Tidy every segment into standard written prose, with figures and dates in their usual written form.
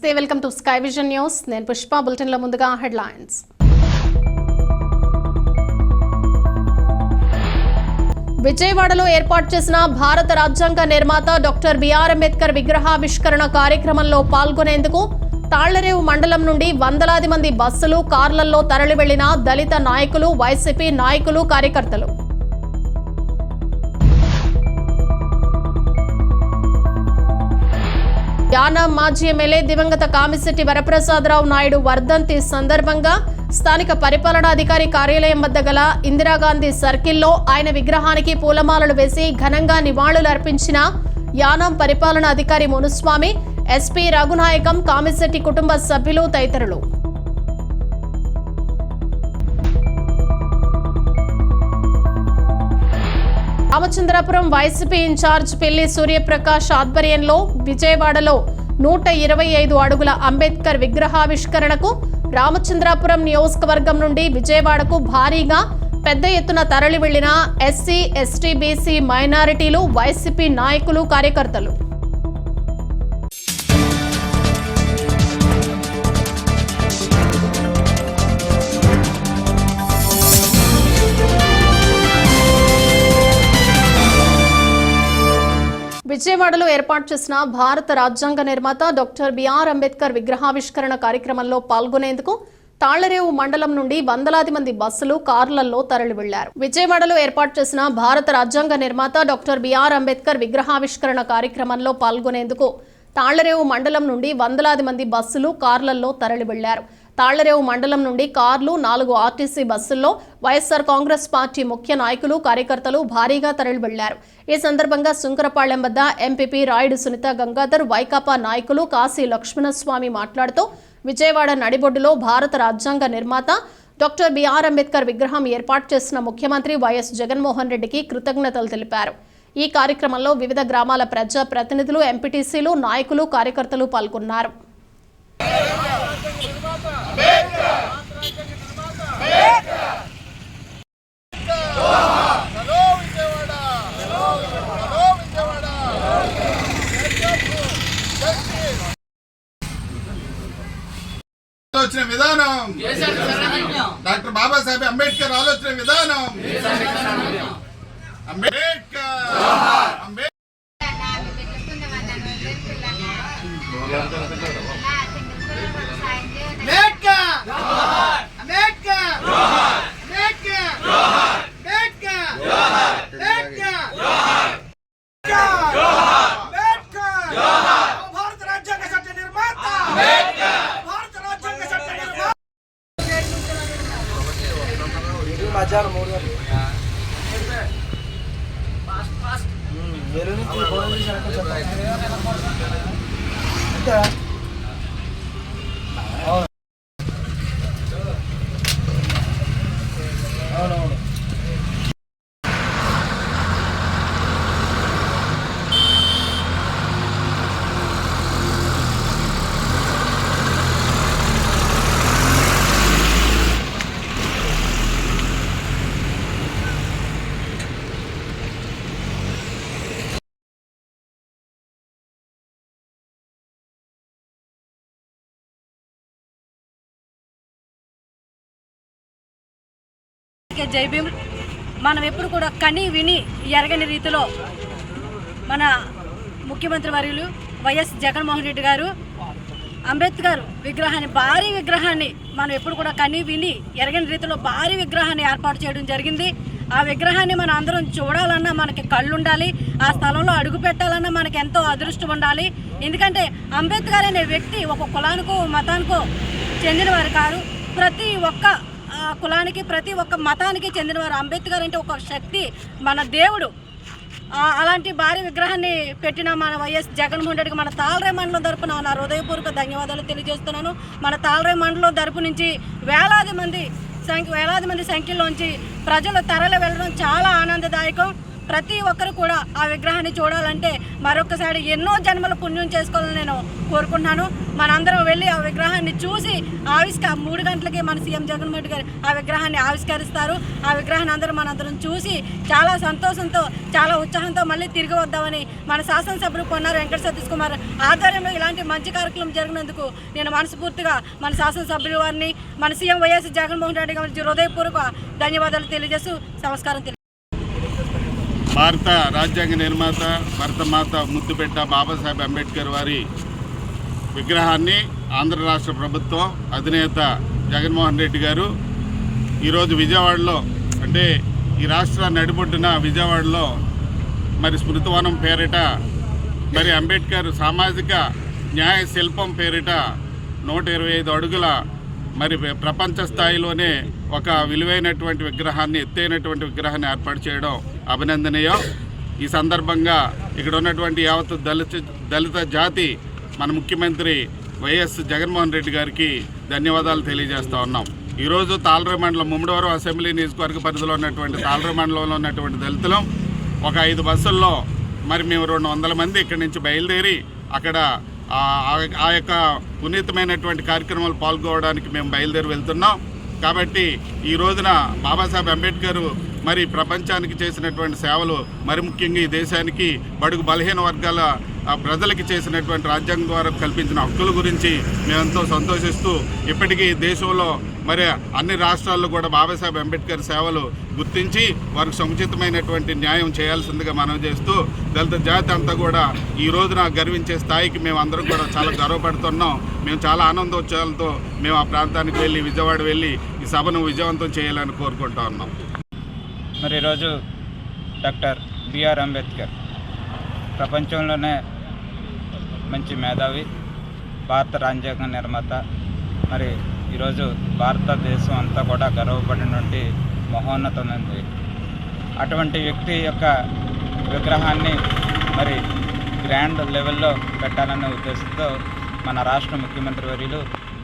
నమస్తే, welcome to sky vision news. నేను పుష్ప. బులెటిన్లో ముందుగా హెడ్లైన్స్. విజయవాడలో ఏర్పాటు చేసిన భారత రాజ్యాంగ నిర్మాత డాక్టర్ బిఆర్ అంబేద్కర్ విగ్రహావిష్కరణ కార్యక్రమంలో పాల్గొనేందుకు తాళ్లరేవు మండలం నుండి వందలాది మంది బస్సులు, కార్లలో తరలి వెళ్లిన దళిత నాయకులు, వైసీపీ నాయకులు, కార్యకర్తలు. యానాం మాజీ ఎమ్మెల్యే దివంగత కామిశెట్టి వరప్రసాదరావు నాయుడు వర్ధంతి సందర్భంగా స్థానిక పరిపాలనాధికారి కార్యాలయం వద్ద గల ఇందిరాగాంధీ సర్కిల్లో ఆయన విగ్రహానికి పూలమాలలు వేసి ఘనంగా నివాళులర్పించిన యానాం పరిపాలనాధికారి మునుస్వామి, ఎస్పీ రఘునాయకం, కామిశెట్టి కుటుంబ సభ్యులు తదితరులు. రామచంద్రపురం వైసీపీ ఇన్ఛార్జ్ పిల్లి సూర్యప్రకాష్ ఆధ్వర్యంలో విజయవాడలో 125 అడుగుల అంబేద్కర్ విగ్రహావిష్కరణకు రామచంద్రపురం నియోజకవర్గం నుండి విజయవాడకు భారీగా పెద్ద ఎత్తున తరలి వెళ్లిన ఎస్సీ, ఎస్టీ, బీసీ, మైనారిటీలు, వైసీపీ నాయకులు, కార్యకర్తలు. విజయవాడలో ఏర్పాటు చేసిన భారత రాజ్యాంగ నిర్మాత డాక్టర్ బిఆర్ అంబేద్కర్ విగ్రహావిష్కరణ కార్యక్రమంలో పాల్గొనేందుకు తాళ్లరేవు మండలం నుండి వందలాది మంది బస్సులు, కార్లలో తరలి వెళ్లారు. విజయవాడలో ఏర్పాటు చేసిన భారత రాజ్యాంగ నిర్మాత డాక్టర్ బిఆర్ అంబేద్కర్ విగ్రహావిష్కరణ కార్యక్రమంలో పాల్గొనేందుకు తాళ్లరేవు మండలం నుండి వందలాది మంది బస్సులు, కార్లలో తరలి వెళ్లారు. తాళ్లరేవు మండలం నుండి కార్లు, 4 ఆర్టీసీ బస్సుల్లో వైఎస్ఆర్ కాంగ్రెస్ పార్టీ ముఖ్య నాయకులు, కార్యకర్తలు భారీగా తరలి వెళ్లారు. ఈ సందర్భంగా సుంకరపాళ్లెం వద్ద ఎంపీపీ రాయుడు సునీత గంగాధర్, వైకాపా నాయకులు కాశీ లక్ష్మణస్వామి మాట్లాడుతూ విజయవాడ నడిబొడ్డులో భారత రాజ్యాంగ నిర్మాత డాక్టర్ బిఆర్ అంబేద్కర్ విగ్రహం ఏర్పాటు చేసిన ముఖ్యమంత్రి వైఎస్ జగన్మోహన్ రెడ్డికి కృతజ్ఞతలు తెలిపారు. ఈ కార్యక్రమంలో వివిధ గ్రామాల ప్రజా ప్రతినిధులు, ఎంపీటీసీలు, నాయకులు, కార్యకర్తలు పాల్గొన్నారు. ఆలోచన విధానం, డాక్టర్ బాబాసాహెబ్ అంబేద్కర్ ఆలోచన విధానం, అంబేద్కర్ జై భీమ్. మనం ఎప్పుడు కూడా కని విని ఎరగని రీతిలో మన ముఖ్యమంత్రి వర్యులు వైఎస్ జగన్మోహన్ రెడ్డి గారు అంబేద్కర్ విగ్రహాన్ని, భారీ విగ్రహాన్ని మనం ఎప్పుడు కూడా కని విని ఎరగని రీతిలో భారీ విగ్రహాన్ని ఏర్పాటు చేయడం జరిగింది. ఆ విగ్రహాన్ని మనం అందరం చూడాలన్నా మనకి కళ్ళు ఉండాలి, ఆ స్థలంలో అడుగు పెట్టాలన్నా మనకి ఎంతో అదృష్టం ఉండాలి. ఎందుకంటే అంబేద్కర్ అనే వ్యక్తి ఒక కులానికో మతానికో చెందినవారు కాదు. ప్రతి ఒక్క కులానికి, ప్రతి ఒక్క మతానికి చెందినవారు. అంబేద్కర్ అంటే ఒక శక్తి, మన దేవుడు. అలాంటి భారీ విగ్రహాన్ని పెట్టిన మన వైఎస్ జగన్మోహన్ రెడ్డికి మన తాళ్లరేవు మండలం తరపున నా హృదయపూర్వక ధన్యవాదాలు తెలియజేస్తున్నాను. మన తాళ్లరేవు మండలం తరపు నుంచి వేలాది మంది సంఖ్యలోంచి ప్రజలు తరలి వెళ్ళడం చాలా ఆనందదాయకం. ప్రతి ఒక్కరు కూడా ఆ విగ్రహాన్ని చూడాలంటే మరొకసారి ఎన్నో జన్మల పుణ్యం చేసుకోవాలని నేను కోరుకుంటున్నాను. మనందరం వెళ్ళి ఆ విగ్రహాన్ని చూసి 3 గంటలకి మన సీఎం జగన్మోహన్ రెడ్డి గారు ఆ విగ్రహాన్ని ఆవిష్కరిస్తారు. ఆ విగ్రహాన్ని మనందరం చూసి చాలా సంతోషంతో చాలా ఉత్సాహంతో మళ్ళీ తిరిగి వద్దామని మన శాసనసభ్యులు పొన్నారి వెంకట సతీష్ కుమార్ ఆధ్వర్యంలో ఇలాంటి మంచి కార్యక్రమం జరిగినందుకు నేను మనస్ఫూర్తిగా మన శాసనసభ్యుల వారిని మన సీఎం వైఎస్ జగన్మోహన్ రెడ్డి గారికి హృదయపూర్వక ధన్యవాదాలు తెలియజేస్తూ నమస్కారం. భారత రాజ్యాంగ నిర్మాత భరతమాత ముద్దుబిడ్డ బాబాసాహెబ్ అంబేద్కర్ వారి విగ్రహాన్ని ఆంధ్ర రాష్ట్ర ప్రభుత్వం అధినేత జగన్మోహన్ రెడ్డి గారు ఈరోజు విజయవాడలో, అంటే ఈ రాష్ట్ర నడిబొడ్డున విజయవాడలో మరి స్మృతివనం పేరిట, మరి అంబేద్కర్ సామాజిక న్యాయ శిల్పం పేరిట 125 అడుగుల మరి ప్రపంచ స్థాయిలోనే ఒక విలువైనటువంటి విగ్రహాన్ని, ఎత్తైనటువంటి విగ్రహాన్ని ఏర్పాటు చేయడం అభినందనీయం. ఈ సందర్భంగా ఇక్కడ ఉన్నటువంటి యావత్ దళిత జాతి మన ముఖ్యమంత్రి వైఎస్ జగన్మోహన్ రెడ్డి గారికి ధన్యవాదాలు తెలియజేస్తూ ఉన్నాం. ఈరోజు తాళ్ళరేవు మండలం ముమ్మడివరం అసెంబ్లీ నియోజకవర్గ పరిధిలో ఉన్నటువంటి తాళ్ళరేవు మండలంలో ఉన్నటువంటి దళితులం ఒక 5 బస్సుల్లో మరి మేము 200 మంది ఇక్కడి నుంచి బయలుదేరి అక్కడ ఆ యొక్క పునీతమైనటువంటి కార్యక్రమాలు పాల్గొనడానికి మేము బయలుదేరి వెళ్తున్నాం. కాబట్టి ఈ రోజున బాబాసాహెబ్ అంబేద్కర్ మరి ప్రపంచానికి చేసినటువంటి సేవలు, మరి ముఖ్యంగా ఈ దేశానికి బడుగు బలహీన వర్గాల ప్రజలకి చేసినటువంటి రాజ్యాంగం ద్వారా కల్పించిన హక్కుల గురించి మేమెంతో సంతోషిస్తూ, ఇప్పటికీ దేశంలో మరి అన్ని రాష్ట్రాల్లో కూడా బాబాసాహెబ్ అంబేద్కర్ సేవలు గుర్తించి వారికి సముచితమైనటువంటి న్యాయం చేయాల్సిందిగా మనం చేస్తూ, దళిత జాతి అంతా కూడా ఈ రోజున గర్వించే స్థాయికి మేము అందరం కూడా చాలా గర్వపడుతున్నాం. మేము చాలా ఆనందోత్సవాలతో మేము ఆ ప్రాంతానికి వెళ్ళి, విజయవాడ వెళ్ళి ఈ సభను విజయవంతం చేయాలని కోరుకుంటా ఉన్నాం. మరి ఈరోజు డాక్టర్ బిఆర్ అంబేద్కర్ ప్రపంచంలోనే మంచి మేధావి, భారత రాజ్యాంగ నిర్మాత, మరి ఈరోజు భారతదేశం అంతా కూడా గర్వపడినటువంటి మహోన్నతమైనది. అటువంటి వ్యక్తి యొక్క విగ్రహాన్ని మరి గ్రాండ్ లెవెల్లో పెట్టాలనే ఉద్దేశంతో మన రాష్ట్ర ముఖ్యమంత్రి వర్యులు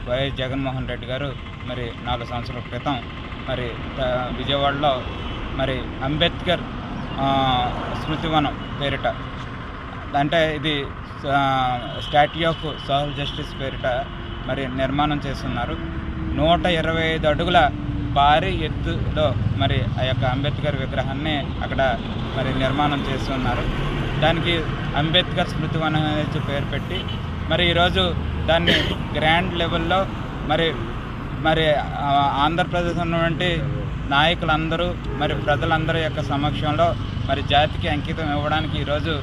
వైఎస్ జగన్మోహన్ రెడ్డి గారు మరి 4 సంవత్సరాల క్రితం మరి విజయవాడలో మరి అంబేద్కర్ స్మృతివనం పేరిట, అంటే ఇది స్టాట్యూ ఆఫ్ సోషల్ జస్టిస్ పేరిట మరి నిర్మాణం చేస్తున్నారు. 125 అడుగుల భారీ ఎత్తులో మరి ఆ యొక్క అంబేద్కర్ విగ్రహాన్ని అక్కడ మరి నిర్మాణం చేస్తున్నారు. దానికి అంబేద్కర్ స్మృతివనం అనేది పేరు పెట్టి మరి ఈరోజు దాన్ని గ్రాండ్ లెవెల్లో మరి మరి ఆంధ్రప్రదేశ్ ఉన్నటువంటి నాయకులందరూ మరి ప్రజలందరి యొక్క సమక్షంలో మరి జాతికి అంకితం ఇవ్వడానికి ఈరోజు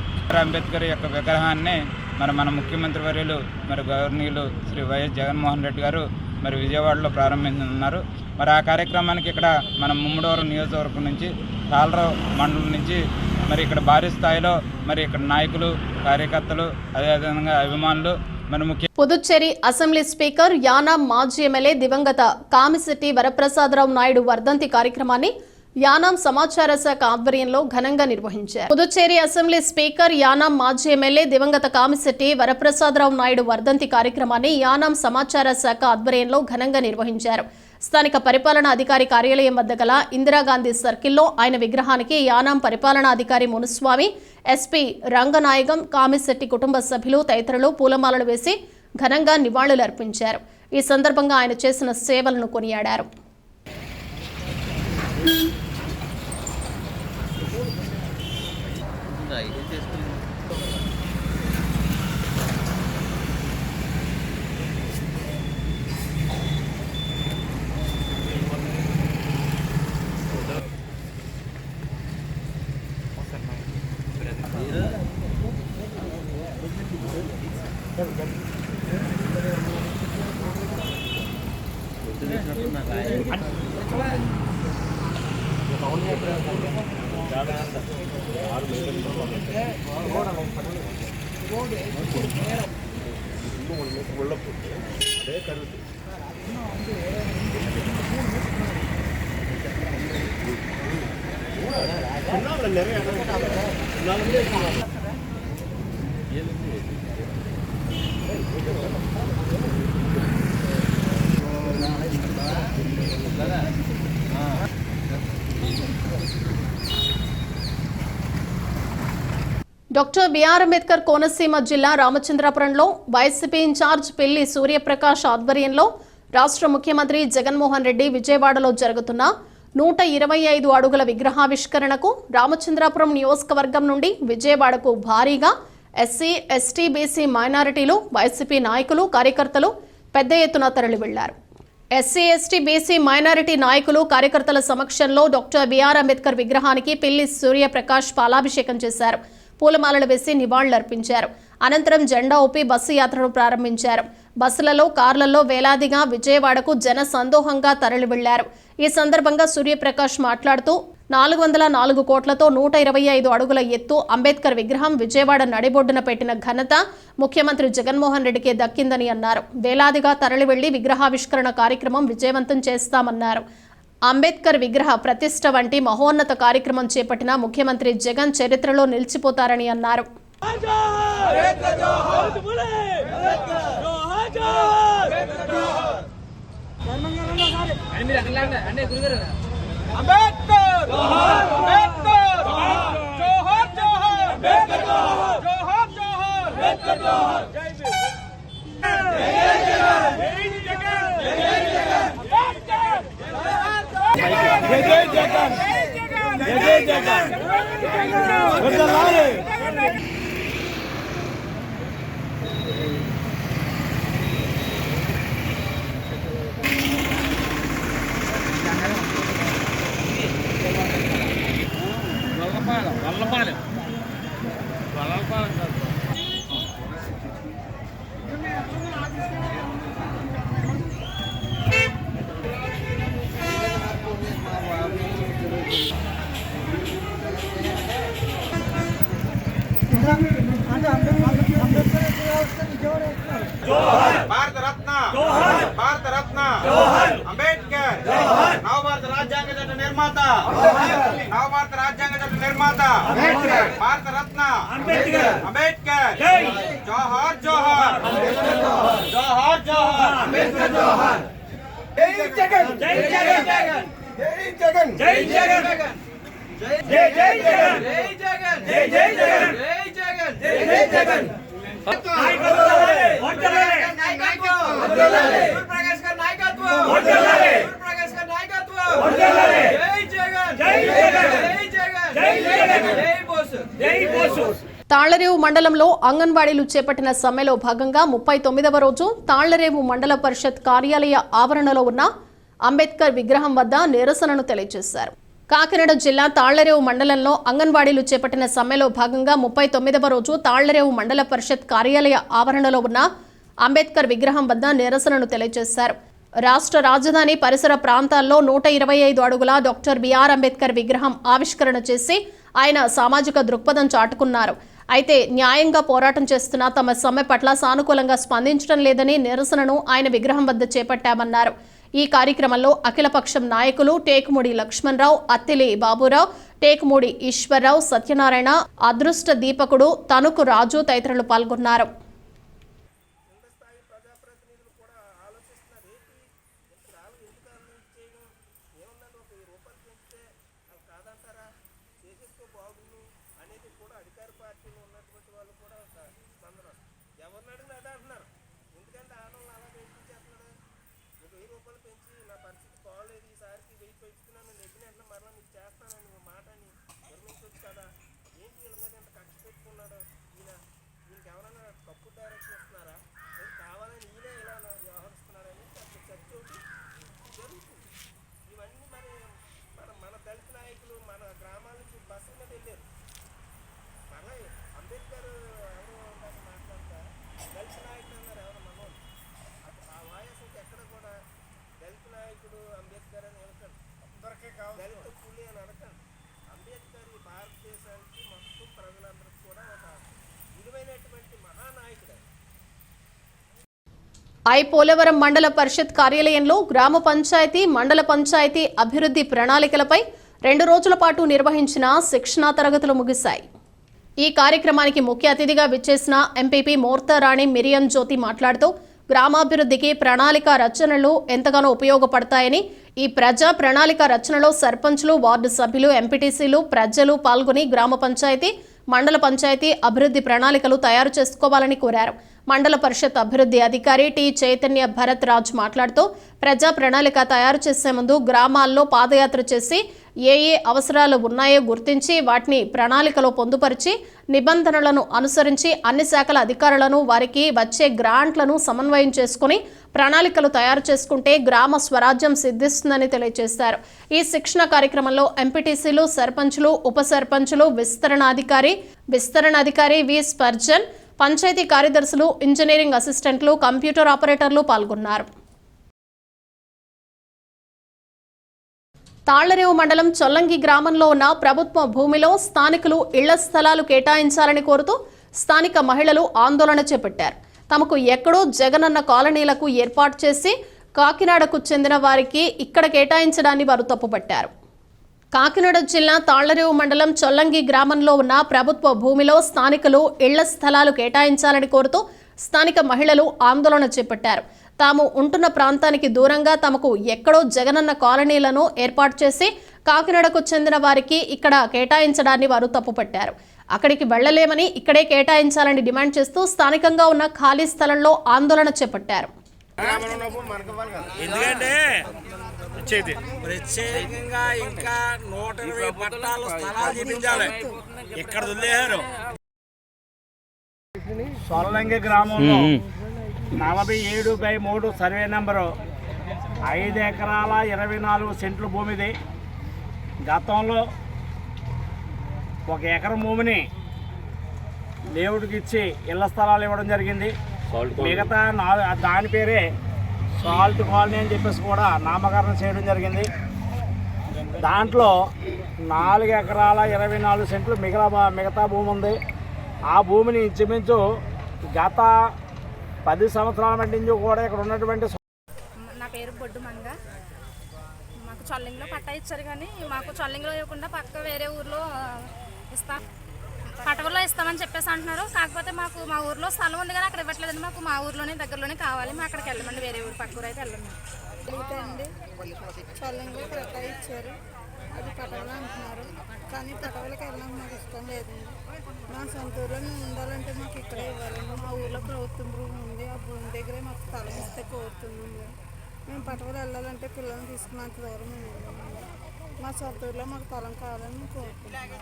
అంబేద్కర్ యొక్క విగ్రహాన్ని మరి మన ముఖ్యమంత్రి వర్యులు మరి గవర్నీయులు శ్రీ వైఎస్ జగన్మోహన్ రెడ్డి గారు మరి విజయవాడలో ప్రారంభించనున్నారు. మరి ఆ కార్యక్రమానికి ఇక్కడ మన ముమ్మడివరం నియోజకవర్గం నుంచి, తాళ్ళరేవు మండలం నుంచి మరి ఇక్కడ భారీ స్థాయిలో మరి ఇక్కడ నాయకులు, కార్యకర్తలు, అదేవిధంగా అభిమానులు పుదుచ్చేరి అసెంబ్లీ స్పీకర్ యానాం మాజీ ఎమ్మెల్యే దివంగత కామిశెట్టి వరప్రసాదరావు నాయుడు వర్ధంతి కార్యక్రమాన్ని యానాం సమాచార శాఖ ఆధ్వర్యంలో ఘనంగా నిర్వహించారు. పుదుచ్చేరి అసెంబ్లీ స్పీకర్ యానాం మాజీ ఎమ్మెల్యే దివంగత కామిశెట్టి వరప్రసాదరావు నాయుడు వర్ధంతి కార్యక్రమాన్ని యానాం సమాచార శాఖ ఆధ్వర్యంలో ఘనంగా నిర్వహించారు. స్థానిక పరిపాలనా అధికారి కార్యాలయం వద్ద గల ఇందిరాగాంధీ సర్కిల్లో ఆయన విగ్రహానికి యానాం పరిపాలనా అధికారి మునుస్వామి, ఎస్పీ రంగనాయకం, కామిశెట్టి కుటుంబ సభ్యులు తదితరులు పూలమాలలు వేసి ఘనంగా నివాళులర్పించారు. ఈ సందర్భంగా ఆయన చేసిన సేవలను కొనియాడారు. డాక్టర్ బిఆర్ అంబేద్కర్ కోనసీమ జిల్లా రామచంద్రాపురంలో వైసీపీ ఇన్ఛార్జ్ పిల్లి సూర్యప్రకాష్ ఆధ్వర్యంలో రాష్ట్ర ముఖ్యమంత్రి జగన్మోహన్ రెడ్డి విజయవాడలో జరుగుతున్న 125 అడుగుల విగ్రహావిష్కరణకు రామచంద్రాపురం నియోజకవర్గం నుండి విజయవాడకు భారీగా ఎస్సీ, ఎస్టీ, బీసీ మైనారిటీలు, వైసీపీ నాయకులు, కార్యకర్తలు పెద్ద ఎత్తున తరలి వెళ్లారు. ఎస్సీ, ఎస్టీ, బీసీ మైనారిటీ నాయకులు, కార్యకర్తల సమక్షంలో డాక్టర్ బిఆర్ అంబేద్కర్ విగ్రహానికి పిల్లి సూర్యప్రకాష్ పాలాభిషేకం చేశారు. పూలమాలలు వేసి నివాళులర్పించారు. అనంతరం జెండా ఊపి బస్సు యాత్రను ప్రారంభించారు. బస్సులలో, కార్లలో వేలాదిగా విజయవాడకు జన సందోహంగా తరలి వెళ్లారు. ఈ సందర్భంగా సూర్యప్రకాష్ మాట్లాడుతూ 404 కోట్లతో 125 అడుగుల ఎత్తు అంబేద్కర్ విగ్రహం విజయవాడ నడిబొడ్డున పెట్టిన ఘనత ముఖ్యమంత్రి జగన్మోహన్ రెడ్డికే దక్కిందని అన్నారు. వేలాదిగా తరలి వెళ్లి విగ్రహావిష్కరణ కార్యక్రమం విజయవంతం చేస్తామన్నారు. అంబేద్కర్ విగ్రహ ప్రతిష్ఠ వంటి మహోన్నత కార్యక్రమం చేపట్టిన ముఖ్యమంత్రి జగన్ చరిత్రలో నిలిచిపోతారని అన్నారు. భారత రత్న అంబేద్కర్ నవభారత రాజ్యాంగ చట్ట నిర్మాత భారత రత్న అంబేద్కర్ జోహార్ జోహార్ జోహార్ జోహార్ అంబేద్కర్ జోహార్ జై జగన్ జై జగన్ జై జగన్ జై జగన్ జై జై జగన్ జై జగన్ జై జై జగన్ జై జగన్ జై జగన్ తాళ్లరేవు మండలంలో అంగన్వాడీలు చేపట్టిన సమ్మెలో భాగంగా 39వ రోజు తాళ్లరేవు మండల పరిషత్ కార్యాలయ ఆవరణలో ఉన్న అంబేద్కర్ విగ్రహం వద్ద నిరసనను తెలియజేశారు. కాకినాడ జిల్లా తాళ్లరేవు మండలంలో అంగన్వాడీలు చేపట్టిన సమ్మెలో భాగంగా 39వ రోజు తాళ్లరేవు మండల పరిషత్ కార్యాలయ ఆవరణలో ఉన్న అంబేద్కర్ విగ్రహం వద్ద నిరసనను తెలియజేశారు. రాష్ట్ర రాజధాని పరిసర ప్రాంతాల్లో 125 అడుగుల డాక్టర్ బిఆర్ అంబేద్కర్ విగ్రహం ఆవిష్కరణ చేసి ఆయన సామాజిక దృక్పథం చాటుకున్నారు. అయితే న్యాయంగా పోరాటం చేస్తున్న తమ సమ్మె పట్ల సానుకూలంగా స్పందించడం లేదని నిరసనను ఆయన విగ్రహం వద్ద చేపట్టామన్నారు. ఈ కార్యక్రమంలో అఖిలపక్షం నాయకులు టేకుమూడి లక్ష్మణరావు, అత్తిలి బాబురావు, టేకుమూడి ఈశ్వరరావు, సత్యనారాయణ, అదృష్ట దీపకుడు, తణుకు రాజు తదితరులు పాల్గొన్నారు. పోలవరం మండల పరిషత్ కార్యాలయంలో గ్రామ పంచాయతీ, మండల పంచాయతీ అభివృద్ధి ప్రణాళికలపై 2 రోజుల పాటు నిర్వహించిన శిక్షణా తరగతులు ముగిశాయి. ఈ కార్యక్రమానికి ముఖ్య అతిథిగా విచ్చేసిన ఎంపీపీ మోర్తారాణి మిరియం జ్యోతి మాట్లాడుతూ గ్రామాభివృద్ధికి ప్రణాళిక రచనలు ఎంతగానో ఉపయోగపడతాయని, ఈ ప్రజా ప్రణాళిక రచనలో సర్పంచ్లు, వార్డు సభ్యులు, ఎంపీటీసీలు, ప్రజలు పాల్గొని గ్రామ పంచాయతీ, మండల పంచాయతీ అభివృద్ధి ప్రణాళికలు తయారు చేసుకోవాలని కోరారు. మండల పరిషత్ అభివృద్ధి అధికారి టి చైతన్య భరత్ రాజ్ మాట్లాడుతూ ప్రజా ప్రణాళిక తయారు చేసే ముందు గ్రామాల్లో పాదయాత్ర చేసి ఏ అవసరాలు ఉన్నాయో గుర్తించి వాటిని ప్రణాళికలో పొందుపరిచి నిబంధనలను అనుసరించి అన్ని శాఖల అధికారులను వారికి వచ్చే గ్రాంట్లను సమన్వయం చేసుకుని ప్రణాళికలు తయారు చేసుకుంటే గ్రామ స్వరాజ్యం సిద్ధిస్తుందని తెలియజేశారు. ఈ శిక్షణ కార్యక్రమంలో ఎంపీటీసీలు, సర్పంచులు, ఉప సర్పంచులు, విస్తరణాధికారి వి స్పర్జన్, పంచాయతీ కార్యదర్శులు, ఇంజనీరింగ్ అసిస్టెంట్లు, కంప్యూటర్ ఆపరేటర్లు పాల్గొన్నారు. తాళ్లరేవు మండలం చొల్లంగి గ్రామంలో ఉన్న ప్రభుత్వ భూమిలో స్థానికులు ఇళ్ల స్థలాలు కేటాయించాలని కోరుతూ స్థానిక మహిళలు ఆందోళన చేపట్టారు. తమకు ఎక్కడో జగనన్న కాలనీలకు ఏర్పాటు చేసి కాకినాడకు చెందిన వారికి ఇక్కడ కేటాయించడాన్ని వారు తప్పుపట్టారు. కాకినాడ జిల్లా తాళ్లరేవు మండలం చొల్లంగి గ్రామంలో ఉన్న ప్రభుత్వ భూమిలో స్థానికులు ఇళ్ల స్థలాలు కేటాయించాలని కోరుతూ స్థానిక మహిళలు ఆందోళన చేపట్టారు. తాము ఉంటున్న ప్రాంతానికి దూరంగా తమకు ఎక్కడో జగనన్న కాలనీలను ఏర్పాటు చేసి కాకినాడకు చెందిన వారికి ఇక్కడ కేటాయించడాన్ని వారు తప్పుపట్టారు. అక్కడికి వెళ్లలేమని ఇక్కడే కేటాయించాలని డిమాండ్ చేస్తూ స్థానికంగా ఉన్న ఖాళీ స్థలంలో ఆందోళన చేపట్టారు. ఎందుకంటే ప్రత్యేకంగా ఇంకా 120 పట్టాలు స్థలాలు చూపించాలి. ఇక్కడ వదిలేశారు. సొల్లంగి గ్రామంలో 47/3 సర్వే నెంబరు 5 ఎకరాల 24 సెంట్ల భూమిది. గతంలో 1 ఎకరం భూమిని లేఅవుట్కి ఇచ్చి ఇళ్ల స్థలాలు ఇవ్వడం జరిగింది. మిగతా దాని పేరే సాల్ట్ కాలనీ అని చెప్పేసి కూడా నామకరణం చేయడం జరిగింది. దాంట్లో 4 ఎకరాల 24 సెంట్లు మిగతా భూమి ఉంది. ఆ భూమిని ఇంచుమించు గత 10 సంవత్సరాల మట్టించి కూడా ఇక్కడ ఉన్నటువంటి. నా పేరు బొడ్డు మంగ. మాకు చొల్లింగ్లో పట్టా ఇచ్చారు, కానీ మాకు చొల్లింగ్లో ఇవ్వకుండా పక్క వేరే ఊర్లో పటవల్లో ఇస్తామని చెప్పేసి అంటున్నారు. కాకపోతే మాకు మా ఊర్లో స్థలం ఉంది కానీ అక్కడ ఇవ్వట్లేదండి. మాకు మా ఊర్లోనే దగ్గరలోనే కావాలి. మేము అక్కడికి వెళ్ళమండి, వేరే ఊరు పక్క ఊరు అయితే వెళ్ళండి. అయితే అండి చొల్లింగ్లో పట్టా ఇచ్చారు, అది పటవలు అంటున్నారు. కానీ పటవలకి వెళ్ళడం మాకు ఇష్టం లేదండి. మా సొంత ఊర్లో మేము ఉండాలంటే మాకు ఇక్కడే ఇవ్వాలండి. మా ఊర్లో ప్రభుత్వం భూమి ఉంది, ఆ భూమి దగ్గరే మాకు స్థలం ఇస్తే కోరుతున్నాము. మేము పటవలు వెళ్ళాలంటే పిల్లల్ని తీసుకున్నంత దూరం మేము వెళ్ళామండి. మా సొంత ఊర్లో మాకు స్థలం కావాలని మేము కోరుతున్నాము.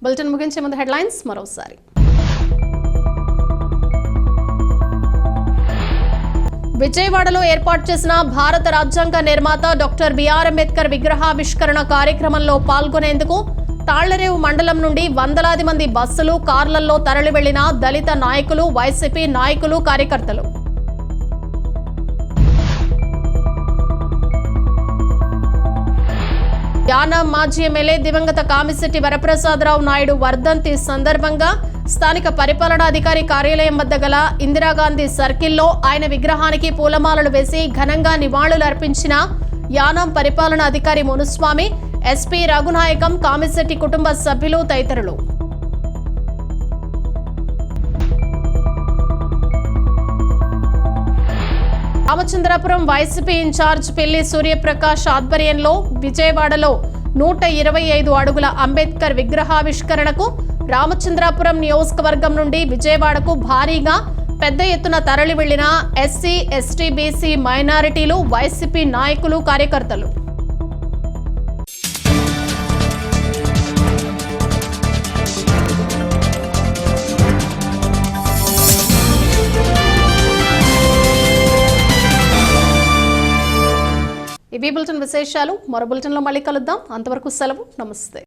బులెటిన్ ముగించే ముందు హెడ్లైన్స్ మరోసారి. విజయవాడలో ఏర్పాటు చేసిన భారత రాజ్యాంగ నిర్మాత డాక్టర్ బిఆర్ అంబేద్కర్ విగ్రహావిష్కరణ కార్యక్రమంలో పాల్గొనేందుకు తాళ్లరేవు మండలం నుండి వందలాది మంది బస్సులు, కార్లలో తరలి వెళ్లిన దళిత నాయకులు, వైసీపీ నాయకులు, కార్యకర్తలు. యానాం మాజీ ఎమ్మెల్యే దివంగత కామిశెట్టి వరప్రసాదరావు నాయుడు వర్ధంతి సందర్భంగా స్థానిక పరిపాలనాధికారి కార్యాలయం వద్ద గల ఇందిరాగాంధీ సర్కిల్లో ఆయన విగ్రహానికి పూలమాలలు వేసి ఘనంగా నివాళులు అర్పించిన యానాం పరిపాలనాధికారి మునుస్వామి, ఎస్పీ రఘునాయకం, కామిశెట్టి కుటుంబ సభ్యులు తదితరులు. రామచంద్రపురం వైసీపీ ఇన్ఛార్జ్ పెళ్లి సూర్యప్రకాష్ ఆధ్వర్యంలో విజయవాడలో 125 అడుగుల అంబేద్కర్ విగ్రహావిష్కరణకు రామచంద్రపురం నియోజకవర్గం నుండి విజయవాడకు భారీగా పెద్ద ఎత్తున తరలి వెళ్లిన ఎస్సీ, ఎస్టీ, బీసీ, మైనారిటీలు, వైసీపీ నాయకులు, కార్యకర్తలు. ఇవి బులెటిన్ విశేషాలు. మరో బులెటిన్లో మళ్ళీ కలుద్దాం. అంతవరకు సెలవు. నమస్తే.